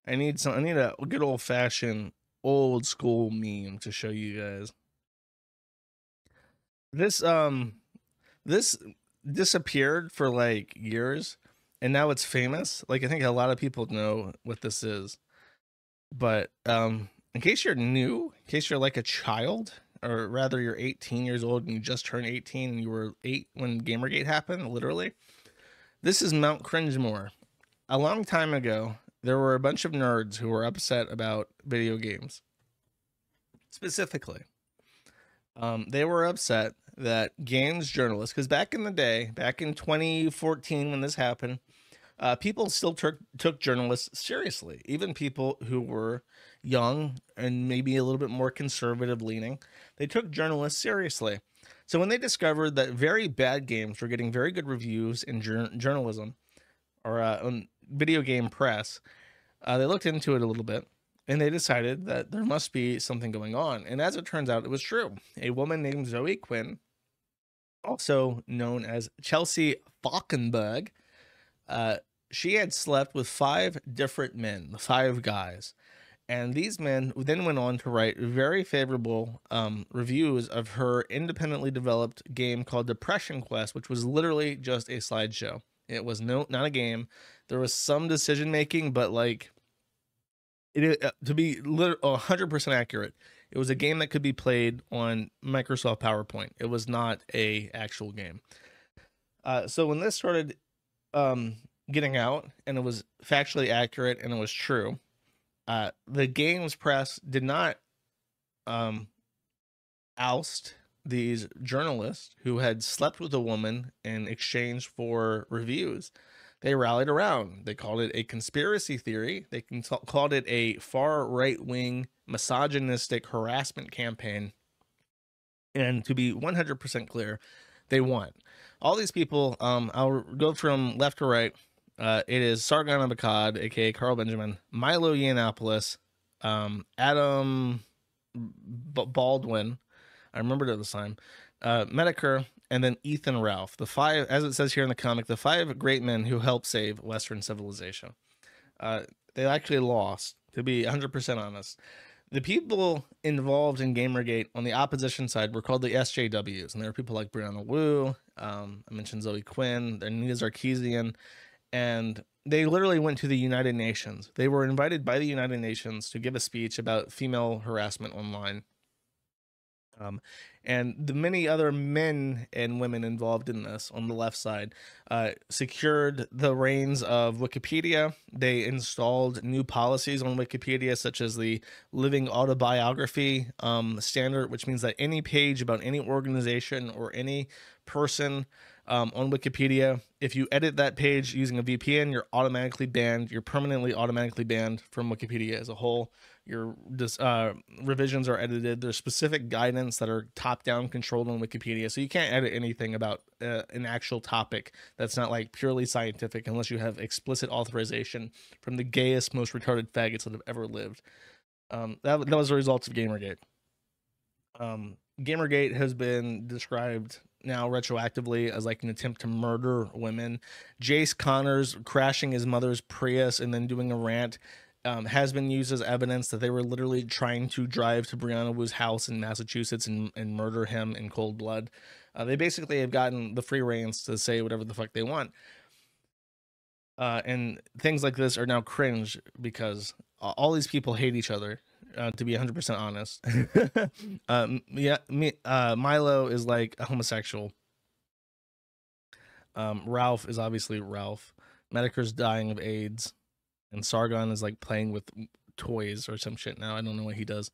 I need a good old fashioned old school meme to show you guys. This this disappeared for like years and now it's famous. Like I think a lot of people know what this is. But in case you're new, in case you're like a child, or rather you're 18 years old and you just turned 18 and you were 8 when Gamergate happened, literally. This is Mount Cringemore. A long time ago, there were a bunch of nerds who were upset about video games. Specifically, they were upset that games journalists, because back in the day, back in 2014 when this happened, people still took journalists seriously. Even people who were young and maybe a little bit more conservative leaning, they took journalists seriously. So when they discovered that very bad games were getting very good reviews in journalism or on video game press, they looked into it a little bit and they decided that there must be something going on. And as it turns out, it was true. A woman named Zoe Quinn, also known as Chelsea Falkenberg, she had slept with 5 different men, 5 guys. And these men then went on to write very favorable reviews of her independently developed game called Depression Quest, which was literally just a slideshow. It was not a game. There was some decision making, but like to be 100% accurate, it was a game that could be played on Microsoft PowerPoint. It was not a actual game. So when this started getting out and it was factually accurate and it was true, the games press did not oust these journalists who had slept with a woman in exchange for reviews. They rallied around. They called it a conspiracy theory. They called it a far right-wing misogynistic harassment campaign. And to be 100% clear, they won. All these people, I'll go from left to right. It is Sargon of Akkad, aka Carl Benjamin, Milo Yiannopoulos, Adam Baldwin, I remembered it at the time, Medicare, and then Ethan Ralph. The 5, as it says here in the comic, the 5 great men who helped save Western civilization. They actually lost, to be 100% honest. The people involved in Gamergate on the opposition side were called the SJWs, and there were people like Brianna Wu, I mentioned Zoe Quinn, Anita Sarkeesian, and they literally went to the United Nations. They were invited by the United Nations to give a speech about female harassment online. And the many other men and women involved in this on the left side secured the reins of Wikipedia. They installed new policies on Wikipedia, such as the living autobiography standard, which means that any page about any organization or any person on Wikipedia, if you edit that page using a VPN, you're automatically banned. You're permanently automatically banned from Wikipedia as a whole. Your revisions are edited. There's specific guidance that are top-down controlled on Wikipedia, so you can't edit anything about an actual topic that's not like purely scientific unless you have explicit authorization from the gayest, most retarded faggots that have ever lived. That was the result of Gamergate. Gamergate has been described now retroactively as like an attempt to murder women. Jace Connors crashing his mother's Prius and then doing a rant has been used as evidence that they were literally trying to drive to Brianna Wu's house in Massachusetts and murder him in cold blood. They basically have gotten the free reins to say whatever the fuck they want. And things like this are now cringe because all these people hate each other, to be 100% honest. Milo is like a homosexual. Ralph is obviously Ralph. Medicare's dying of AIDS. And Sargon is like playing with toys or some shit now. I don't know what he does.